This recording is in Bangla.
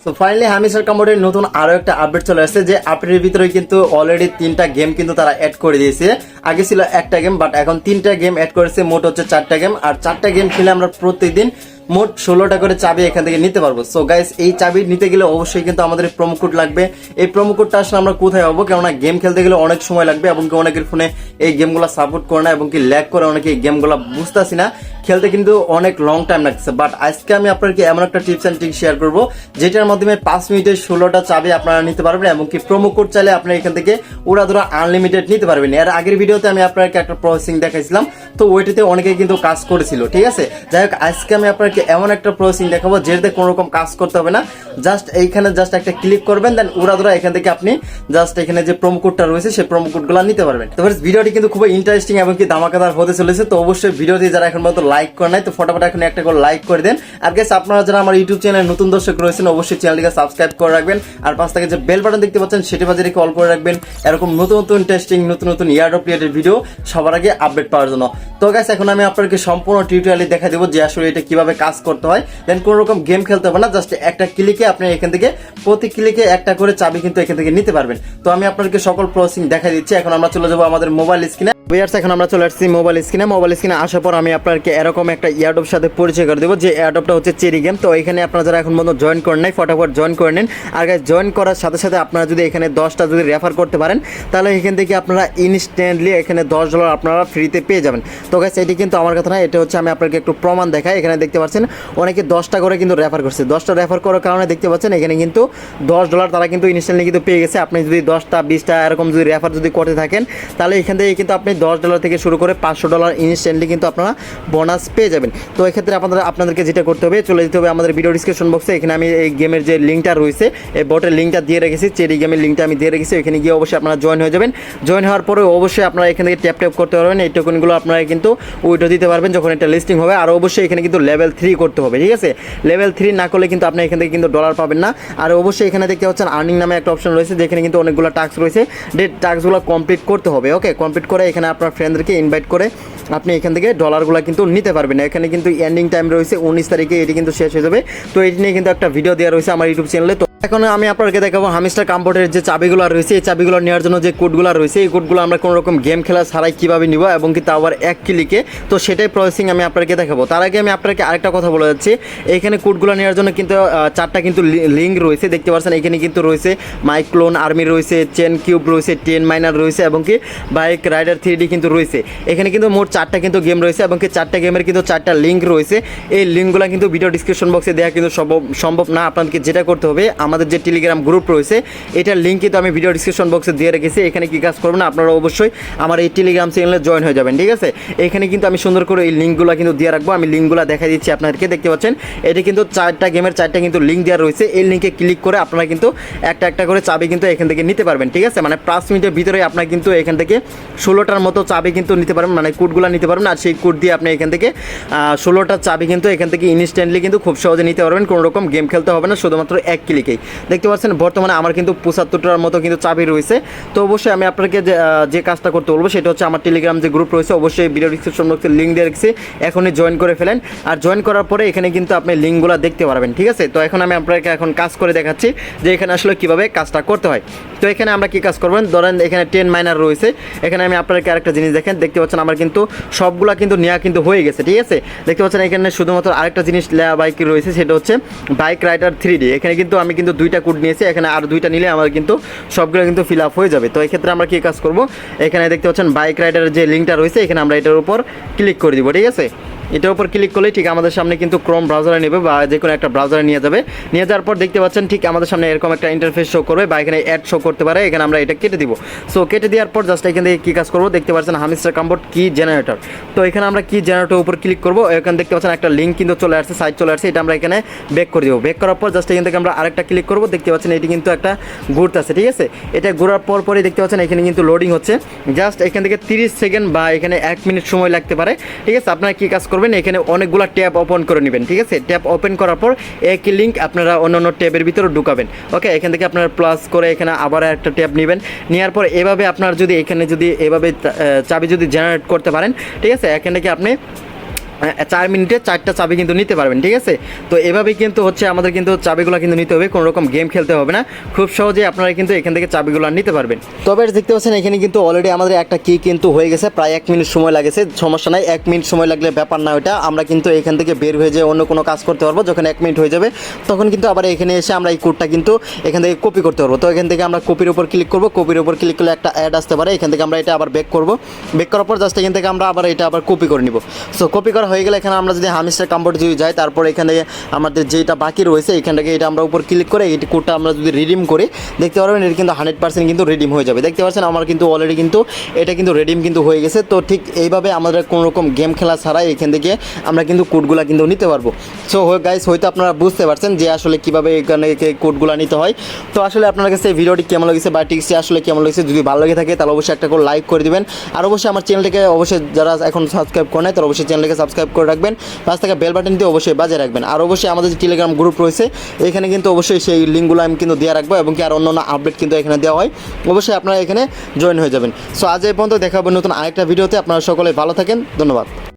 সো ফাইনালি হামিস্টার কম্বোর্ডের নতুন আরো একটা আপডেট চলে আসছে, যে আপডেটের ভিতরে কিন্তু অলরেডি 3টা গেম কিন্তু তারা অ্যাড করে দিয়েছে। আগে ছিল একটা গেম, বাট এখন 3টা গেম অ্যাড করেছে। মোট হচ্ছে 4টা গেম, আর 4টা গেম খেলে আমরা প্রতিদিন মোট 16টা করে চাবি এখান থেকে নিতে পারবো। সো গাইস, এই চাবি নিতে গেলে অবশ্যই কিন্তু আমাদের প্রোমো কোড লাগবে। এই প্রোমো কোডটা আসলে আমরা কোথায় পাবো, কেননা গেম খেলতে গেলে অনেক সময় লাগবে এবং কি অনেকের ফোনে এই গেমগুলো সাপোর্ট করে না এবং কি ল্যাগ করে, অনেকে এই গেমগুলো বুঝতেছি না, খেলতে কিন্তু অনেক লং টাইম লাগছে। বাট আজকে আমি আপনাকে এমন একটা টিপস অ্যান্ড ট্রিক শেয়ার করবো, যেটার মাধ্যমে 5 মিনিটে 16টা চাবি আপনারা নিতে পারবেন এবং কি প্রোমো কোড চাইলে আপনারা এখান থেকে উড়াধুরা আনলিমিটেড নিতে পারবেন। এর আগের ভিডিওতে আমি আপনাকে একটা প্রসেসিং দেখাইছিলাম, তো ওইটাতে অনেকে কিন্তু কাজ করেছিল, ঠিক আছে। যাই হোক, আজকে আমি আপনাকে এমন একটা প্রসেসিং দেখাবো যেটাতে কোনো রকম কাজ করতে হবে না। জাস্ট এইখানে জাস্ট একটা ক্লিক করবেন, দেন উড়াধুরা এখান থেকে আপনি জাস্ট এখানে যে প্রোমো কোডটা রয়েছে সেই প্রোমো কোডগুলো নিতে পারবেন। তো ভিডিওটি কিন্তু খুবই ইন্টারেস্টিং এবং কি ধামাকাদার হতে চলেছে। তো অবশ্যই ভিডিওটি যারা এখন পর্যন্ত লাইক করে নাই, তো ফটাফট এখন একটা করে লাইক করে দেন। আর গাইস, আপনারা যারা আমার ইউটিউব চ্যানেলে নতুন দর্শক রয়েছেন, অবশ্যই চ্যানেলটিকে সাবস্ক্রাইব করে রাখবেন। আর পাশ থেকে যে বেল বাটন দেখতে পাচ্ছেন সেটি বাজিয়ে রেখে অল করে রাখবেন, এরকম নতুন নতুন টেস্টিং নতুন নতুন ইয়ারড্রপ রিলেটেড ভিডিও সবার আগে আপডেট পাওয়ার জন্য। তো গাইস, এখন আমি আপনাকে সম্পূর্ণ টিউটোরিয়ালি দেখা দেবো যে আসলে এটা কিভাবে কাজ করতে হয়। দেন কোনো রকম গেম খেলতে হবে না, জাস্ট একটা ক্লিকে আপনি এখান থেকে প্রতি ক্লিকে একটা করে চাবি কিন্তু এখান থেকে নিতে পারবেন। তো আমি আপনাকে সকল প্রসেসিং দেখা দিচ্ছি। এখন আমরা চলে যাবো আমাদের মোবাইল স্ক্রিনে। এখন আমরা চলে আসছি মোবাইল স্ক্রিনে আসার পর আমি আপনাকে এরকম একটা এয়ারড্রপ সাথে পরিচয় করে দেবো, যে এয়ারড্রপটা হচ্ছে চেরি গেম। তো এখানে আপনারা যারা এখন পর্যন্ত জয়েন করেন নাই, ফটাফট জয়েন করে নেন। আর গাইস, জয়েন করার সাথে সাথে আপনারা যদি এখানে 10টা যদি রেফার করতে পারেন, তাহলে এখান থেকে আপনারা ইনস্ট্যান্টলি এখানে $10 আপনারা ফ্রিতে পেয়ে যাবেন। তো গাইস, এটি কিন্তু আমার কথা না, এটা হচ্ছে আমি আপনাকে একটু প্রমাণ দেখাই। এখানে দেখতে পাচ্ছেন অনেকে 10টা করে কিন্তু রেফার করছে। 10টা রেফার করার কারণে দেখতে পাচ্ছেন এখানে কিন্তু $10 তারা কিন্তু ইনস্ট্যান্টলি কিন্তু পেয়ে গেছে। আপনি যদি 10টা 20টা এরকম যদি রেফার যদি করতে থাকেন, তাহলে এখান থেকে কিন্তু আপনি $10 থেকে শুরু করে $500 ইনস্ট্যান্টলি কিন্তু আপনারা বোনাস পেয়ে যাবেন। তো এক্ষেত্রে আপনাদেরকে যেটা করতে হবে, চলে যেতে হবে আমাদের ভিডিও ডিসক্রিপশন বক্সে। এখানে আমি এই গেমের যে লিঙ্কটা রয়েছে, এই বটের লিঙ্কটা দিয়ে রেখেছি, চেরি গেমের লিঙ্কটা আমি দিয়ে রেখেছি। এখানে গিয়ে অবশ্যই আপনারা জয়েন হয়ে যাবেন। জয়েন হওয়ার পরে অবশ্যই আপনারা এখান থেকে ট্যাপ করতে পারবেন। এই টোকেনগুলো আপনারা কিন্তু উইথড্র দিতে পারবেন যখন এটা লিস্টিং হবে। আর অবশ্যই এখানে কিন্তু লেভেল 3 করতে হবে, ঠিক আছে। লেভেল 3 না করলে কিন্তু আপনি এখান থেকে কিন্তু ডলার পাবেন না। আর অবশ্যই এখানে দেখতে পাচ্ছেন আর্নিং নামে একটা অপশন রয়েছে, যেখানে কিন্তু অনেকগুলো টাস্ক রয়েছে। টাস্কগুলো কমপ্লিট করতে হবে। ওকে, কমপ্লিট করে এখানে আপনার ফ্রেন্ডদেরকে ইনভাইট করে আপনি এখান থেকে ডলারগুলো কিন্তু নিতে পারবেন। এখানে কিন্তু এন্ডিং টাইম রয়েছে 19 তারিখে, এটি কিন্তু শেষ হয়ে যাবে। তো এটি নিয়ে কিন্তু একটা ভিডিও দেওয়া রয়েছে আমার ইউটিউব চ্যানেলে। তো এখন আমি আপনাকে দেখাবো হামিস্টার কম্বোর্ডের যে চাবিগুলো রয়েছে, এই চাবিগুলো নেওয়ার জন্য যে কোডগুলো রয়েছে, এই কোডগুলো আমরা কোনো রকম গেম খেলা ছাড়াই কীভাবে নিব এবং কি তাও আবার এক ক্লিকে। তো সেটাই প্রসেসিং আমি আপনাকে দেখাবো। তার আগে আমি আপনাকে আরেকটা কথা বলে যাচ্ছি, এইখানে কোডগুলো নেওয়ার জন্য কিন্তু 4টা কিন্তু লিঙ্ক রয়েছে, দেখতে পাচ্ছেন। এখানে কিন্তু রয়েছে মাইক্লোন আর্মি রয়েছে, চেন কিউব রয়েছে, 10 মাইনার রয়েছে এবং কি বাইক রাইডার 3D কিন্তু রয়েছে। এখানে কিন্তু মোট 4টা কিন্তু গেম রয়েছে এবং কি 4টা গেমের কিন্তু 4টা লিঙ্ক রয়েছে। এই লিঙ্কগুলো কিন্তু ভিডিও ডিসক্রিপশন বক্সে দেওয়া কিন্তু সম্ভব না। আপনাদেরকে যেটা করতে হবে, আমাদের যে টেলিগ্রাম গ্রুপ রয়েছে, এটার লিঙ্ক কিন্তু আমি ভিডিও ডিসক্রিপশন বক্সে দিয়ে রেখেছি। এখানে কি কাজ করবেন, আপনারা অবশ্যই আমার এই টেলিগ্রাম চ্যানেলে জয়েন হয়ে যাবেন, ঠিক আছে। এখানে কিন্তু আমি সুন্দর করে এই লিঙ্কগুলো কিন্তু দিয়ে রাখবো। আমি লিঙ্কগুলো দেখা দিচ্ছি আপনাদেরকে, দেখতে পাচ্ছেন। এটি কিন্তু 4টা গেমের 4টা কিন্তু লিঙ্ক দেওয়া রয়েছে। এই লিঙ্কে ক্লিক করে আপনারা কিন্তু একটা করে চাবি কিন্তু এখান থেকে নিতে পারবেন, ঠিক আছে। মানে 5 মিনিটের ভিতরে আপনারা কিন্তু এখান থেকে 16টার মতো চাবি কিন্তু নিতে পারবেন, মানে কোডগুলো নিতে পারবেন। আর সেই কোড দিয়ে আপনি এখান থেকে 16টা চাবি কিন্তু এখান থেকে ইনস্ট্যান্টলি কিন্তু খুব সহজে নিতে পারবেন। কোনো রকম গেম খেলতে হবে না, শুধুমাত্র এক ক্লিকেই। দেখতে পাচ্ছেন বর্তমানে আমার কিন্তু 75টার মতো কিন্তু চাবি রয়েছে। তো অবশ্যই আমি আপনাকে যে কাজটা করতে বলবো, সেটা হচ্ছে আমার টেলিগ্রাম যে গ্রুপ রয়েছে, অবশ্যই ভিডিও ডিসক্রিপশন বক্সে লিঙ্ক দিয়ে রেখেছি, এখনই জয়েন করে ফেলেন। আর জয়েন করার পরে এখানে কিন্তু আপনি লিঙ্কগুলো দেখতে পারবেন, ঠিক আছে। তো এখন আমি আপনাকে এখন কাজ করে দেখাচ্ছি যে এখানে আসলে কীভাবে কাজটা করতে হয়। তো এখানে আমরা কি কাজ করবেন, ধরেন এখানে 10 মাইনার রয়েছে। এখানে আমি আপনাকে আরেকটা জিনিস দেখতে পাচ্ছেন, আমার কিন্তু সবগুলা কিন্তু নেওয়া কিন্তু হয়ে গেছে, ঠিক আছে। দেখতে পাচ্ছেন এখানে শুধুমাত্র আরেকটা জিনিস বাইক রয়েছে, সেটা হচ্ছে বাইক রাইডার 3D। এখানে কিন্তু আমি কিন্তু 2টা কোড নিয়েছি, এখানে আর 2টা নিলে আমার কিন্তু সবগুলো কিন্তু ফিল আপ হয়ে যাবে। তো এক্ষেত্রে আমরা কি কাজ করব, এখানে দেখতে পাচ্ছেন বাইক রাইডারের যে লিঙ্কটা রয়েছে, এখানে আমরা এটার উপর ক্লিক করে দিব, ঠিক আছে। এটার উপর ক্লিক করলেই ঠিক আমাদের সামনে কিন্তু ক্রোম ব্রাউজারে নেবে বা যে কোনো একটা ব্রাউজারে নিয়ে যাবে। নিয়ে যাওয়ার পর দেখতে পাচ্ছেন ঠিক আমাদের সামনে এরকম একটা ইন্টারফেস শো করবে বা এখানে অ্যাড শো করতে পারে। এখানে আমরা এটা কেটে দিব। সো কেটে দেওয়ার পর জাস্ট এখান থেকে কী কাজ করবো, দেখতে পাচ্ছেন হামিস্টার কম্বোর্ড কি জেনারেটর। তো এখানে আমরা কি জেনারেটর উপর ক্লিক করবো। এখানে দেখতে পাচ্ছেন একটা লিঙ্ক কিন্তু চলে আসছে, সাইট চলে আসছে। এটা আমরা এখানে ব্যাক করে দেবো। ব্যাক করার পর জাস্ট এখান থেকে আমরা আরেকটা ক্লিক করবো। দেখতে পাচ্ছেন এটি কিন্তু একটা ঘুরতে আছে, ঠিক আছে। এটা ঘোরার পরই দেখতে পাচ্ছেন এখানে কিন্তু লোডিং হচ্ছে। জাস্ট এখান থেকে 30 সেকেন্ড বা এখানে 1 মিনিট সময় লাগতে পারে, ঠিক আছে। আপনারা কী কাজ করবেন, এখানে অনেকগুলো ট্যাব ওপেন করে নেবেন, ঠিক আছে। ট্যাব ওপেন করার পর একই লিঙ্ক আপনারা অন্য ট্যাবের ভিতরে ঢুকাবেন। ওকে, এখান থেকে আপনারা প্লাস করে এখানে আবার একটা ট্যাব নেবেন। নেওয়ার পর এভাবে আপনার যদি এখানে যদি এভাবে চাবি যদি জেনারেট করতে পারেন, ঠিক আছে। এখান থেকে আপনি 4 মিনিটে 4টা চাবি কিন্তু নিতে পারবেন, ঠিক আছে। তো এভাবেই কিন্তু হচ্ছে আমাদের কিন্তু চাবিগুলো কিন্তু নিতে হবে, কোনো রকম গেম খেলতে হবে না, খুব সহজেই আপনারা কিন্তু এখান থেকে চাবিগুলো নিতে পারবেন। তবে দেখতে পাচ্ছেন এখানে কিন্তু অলরেডি আমাদের একটা কি কিন্তু হয়ে গেছে, প্রায় 1 মিনিট সময় লাগেছে, সমস্যা নাই, 1 মিনিট সময় লাগলে ব্যাপার না ওইটা, আমরা কিন্তু এখান থেকে বের হয়ে যেয়ে অন্য কোনো কাজ করতে পারবো। যখন 1 মিনিট হয়ে যাবে তখন কিন্তু আবার এখানে এসে আমরা এই কোডটা কিন্তু এখান থেকে কপি করতে পারবো। তো এখান থেকে আমরা কপির উপর ক্লিক করবো, কপির উপর ক্লিক করলে একটা অ্যাড আসতে পারে, এখান থেকে আমরা এটা আবার ব্যাক করবো, ব্যাক করার পর জাস্ট এখান থেকে আমরা আবার এটা আবার কপি করে নিব। সো কপি করা হয়ে গেলে এখানে আমরা যদি হামিস্টার কম্পোর্ট যদি যাই, তারপর এখানে আমাদের যেটা বাকি রয়েছে এখান থেকে এটা আমরা উপর ক্লিক করে এই কোডটা আমরা যদি রিডিম করি, দেখতে পারবেন এটা কিন্তু 100% কিন্তু রিডিম হয়ে যাবে। দেখতে পাচ্ছেন আমার কিন্তু অলরেডি কিন্তু এটা কিন্তু রিডিম কিন্তু হয়ে গেছে। তো ঠিক এইভাবে আমাদের কোনো রকম গেম খেলা ছাড়াই এখান থেকে আমরা কিন্তু কোডগুলো কিন্তু নিতে পারবো। সো গাইস, হয়তো আপনারা বুঝতে পারছেন যে আসলে কীভাবে এখানে কোডগুলো নিতে হয়। তো আসলে আপনার কাছে এই ভিডিওটি কেমন লেগেছে বা টিক্সটি আসলে কেমন লেগেছে, যদি ভালো লেগে থাকে তাহলে অবশ্যই একটা করে লাইক করে দিবেন। আর অবশ্যই আমার চ্যানেলটিকে অবশ্যই যারা এখন সাবস্ক্রাইব করে নেয় তারা অবশ্যই চ্যানেলকে সাবস্ক্রাইব করে রাখবেন, পাশ থেকে বেল বাটনটি অবশ্যই বাজিয়ে রাখবেন। আর অবশ্যই আমাদের যে টেলিগ্রাম গ্রুপ রয়েছে এখানে কিন্তু অবশ্যই সেই লিঙ্কগুলো আমি কিন্তু দেওয়া রাখবো, এবং কি আর অন্য আপডেট কিন্তু এখানে দেওয়া হয়, অবশ্যই আপনারা এখানে জয়েন হয়ে যাবেন। সো আজ এই পর্যন্ত দেখা হবে নতুন আরেকটা ভিডিওতে। আপনারা সকলে ভালো থাকেন, ধন্যবাদ।